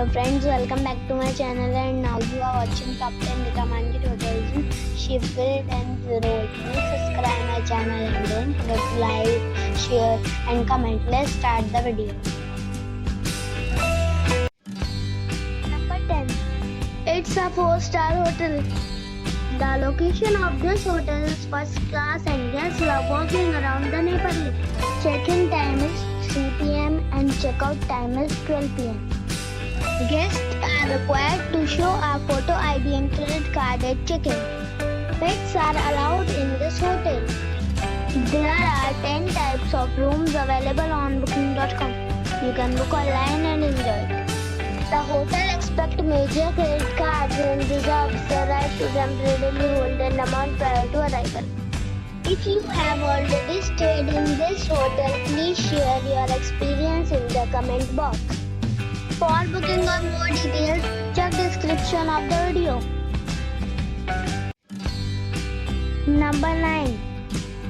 Hello friends, welcome back to my channel, and now you are watching top 10 recommended hotels in Sheffield and Zero. Please subscribe my channel and don't forget to like, share and comment. Let's start the video. Number 10. It's a 4-star hotel. The location of this hotel is first class and guests love walking around the neighborhood. Check-in time is 3 p.m. and check-out time is 12 p.m. Guests are required to show a photo ID and credit card at check-in. Pets are allowed in this hotel. There are 10 types of rooms available on booking.com. You can book online and enjoy it. The hotel expects major credit cards and reserves the right to temporarily hold an amount prior to arrival. If you have already stayed in this hotel, please share your experience in the comment box. For booking or more details, check description of the video. Number 9.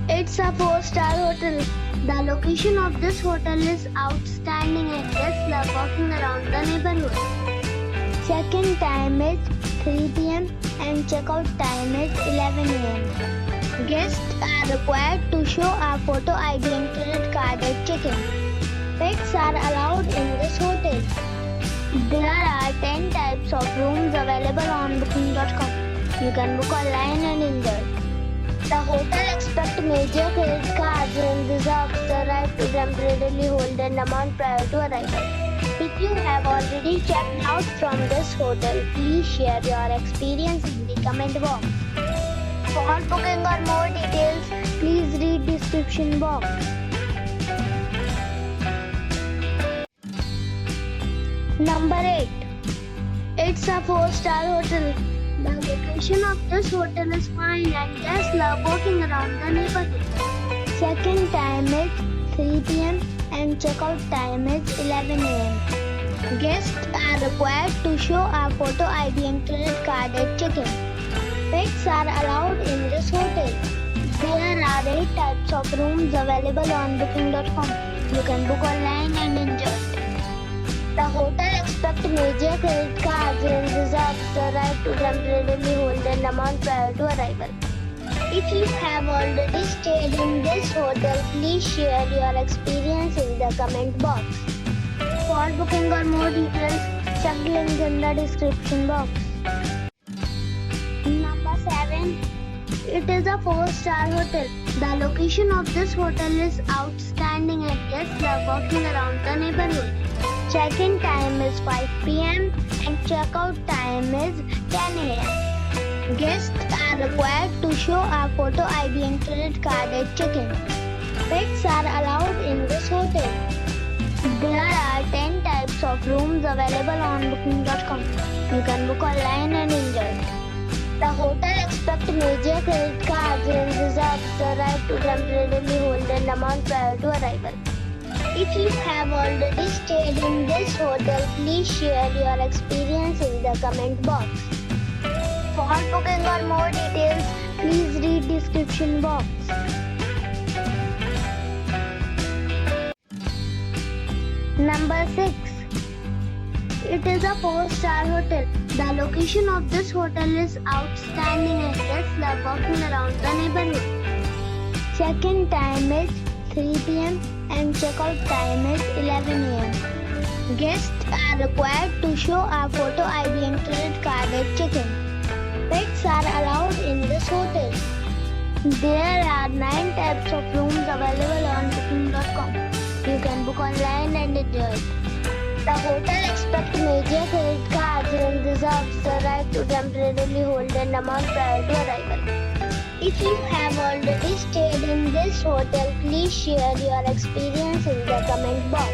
It's a 4-star hotel. The location of this hotel is outstanding and guests love walking around the neighborhood. Check-in time is 3 p.m. and check-out time is 11 a.m. Guests are required to show a photo ID and credit card at check-in. Pets are allowed in this hotel. There are 10 types of rooms available on booking.com. You can book online and enjoy it. The hotel expects major credit cards and reserves the right to temporarily hold an amount prior to arrival. If you have already checked out from this hotel, please share your experience in the comment box. For booking or more details, please read description box. Number 8. It's a 4-star hotel. The location of this hotel is fine and guests love walking around the neighborhood. Check-in time is 3 p.m. and check-out time is 11 a.m. Guests are required to show a photo ID and credit card at check-in. Pets are allowed in this hotel. There are 8 types of rooms available on booking.com. You can book online and enjoy it. The hotel expects major credit cards and reserves the right to temporarily hold an amount prior to arrival. If you have already stayed in this hotel, please share your experience in the comment box. For booking or more details, check link in the description box. Number 7. It is a 4-star hotel. The location of this hotel is outstanding and guests love walking around the neighborhood. Check-in time is 5 p.m. and check-out time is 10 a.m. Guests are required to show a photo ID and credit card at check-in. Pets are allowed in this hotel. There are 10 types of rooms available on booking.com. You can book online and enjoy it. The hotel expects major credit cards and reserves the right to temporarily hold an amount prior to arrival. If you have already stayed in this hotel, please share your experience in the comment box. For booking or more details, please read description box. Number 6. It is a 4-star hotel. The location of this hotel is outstanding and guests love walking around the neighborhood. Check-in time is 3 p.m. and check-out time is 11 a.m. Guests are required to show a photo ID and credit card at check-in. Pets are allowed in this hotel. There are 9 types of rooms available on booking.com. You can book online and enjoy it. The hotel expects major credit cards and reserves the right to temporarily hold an amount prior to arrival. If you have already stayed in this hotel, please share your experience in the comment box.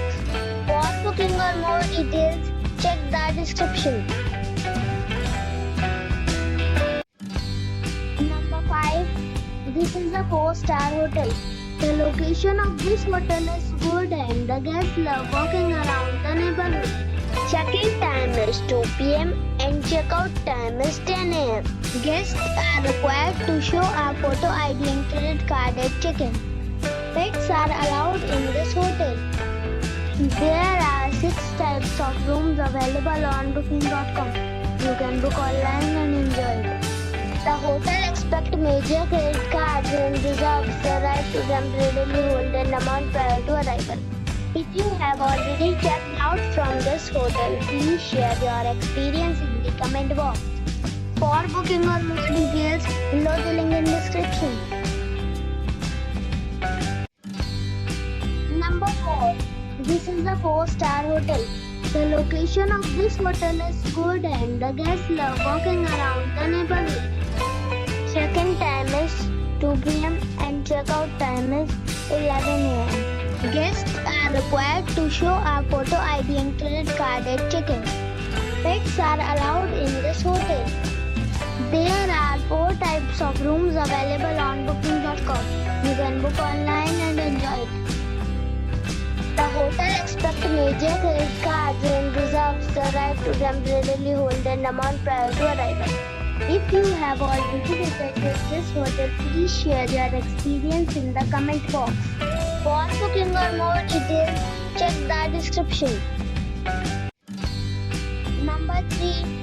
For booking or more details, check the description. Number 5. This is a 4-star hotel. The location of this hotel is good and the guests love walking around the neighborhood. Check-in time is 2 p.m. and check-out time is 10 a.m. Guests are required to show a photo ID and credit card at check-in. Pets are allowed in this hotel. There are 6 types of rooms available on booking.com. You can book online and enjoy it. The hotel expects major credit cards and reserves the right to temporarily hold an amount prior to arrival. If you have already checked out from this hotel, please share your experience in the comment box. For booking or more details, below the link in description. Number 4. This is a 4-star hotel. The location of this hotel is good and the guests love walking around the neighborhood. Check-in time is 2 p.m. and check-out time is 11 a.m. Guests are required to show a photo ID and credit card at check-in. Pets are allowed in this hotel. There are 4 types of rooms available on booking.com. You can book online and enjoy it. The hotel expects major credit cards and reserves the right to temporarily hold an amount prior to arrival. If you have already visited this hotel, please share your experience in the comment box. For booking or more details, check the description. Number 3.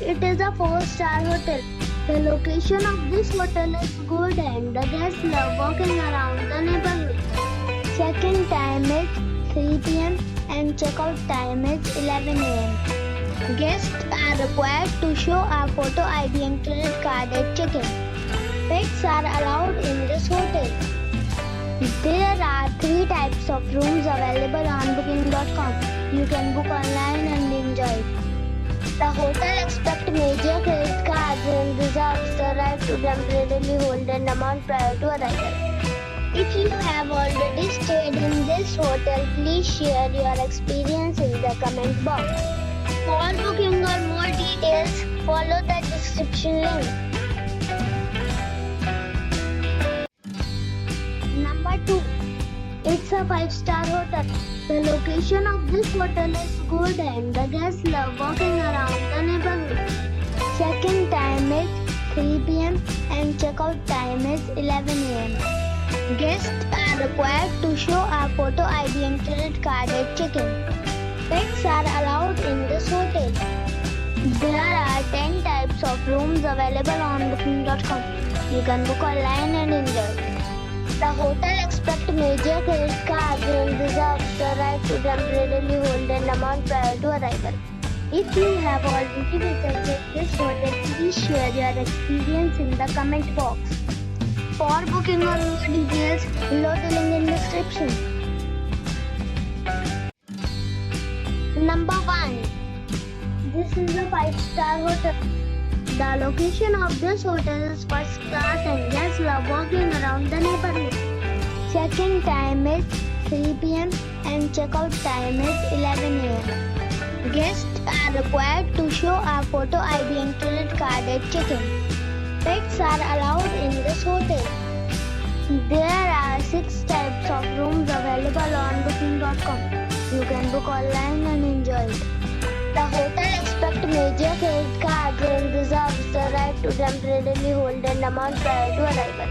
It is a 4-star hotel. The location of this hotel is good and the guests love walking around the neighborhood. Check-in time is 3 p.m. and check-out time is 11 a.m. Guests are required to show a photo ID and credit card at check-in. Pets are allowed in this hotel. There are 3 types of rooms available on booking.com. You can book online and enjoy it. The hotel expects major credit cards and reserves the right to temporarily hold an amount prior to arrival. If you have already stayed in this hotel, please share your experience in the comment box. For booking or more details, follow the description link. Number 2. It's a 5-star hotel. The location of this hotel is good and the guests love walking around the neighborhood. Check-in time is 3 p.m. and check-out time is 11 a.m. Guests are required to show a photo ID and credit card at check-in. Pets are allowed in this hotel. There are 10 types of rooms available on booking.com. You can book online and enjoy it. The hotel expects major credit cards and reserves the right to temporarily hold an amount prior to arrival. If you have already visited this hotel, please share your experience in the comment box. For booking or more details, below the link in description. Number 1. This is a 5-star hotel. The location of this hotel is first class and guests love walking around the neighborhood. Check-in time is 3 p.m. and check-out time is 11 a.m. Guests are required to show a photo ID and credit card at check-in. Pets are allowed in this hotel. There are 6 types of rooms available on booking.com. You can book online and enjoy it. The hotel expects major credit cards and reserves the right to temporarily hold an amount prior to arrival.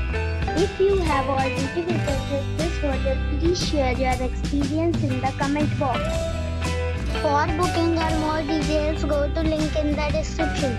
If you have already visited this hotel, please share your experience in the comment box. For booking or more details, go to link in the description.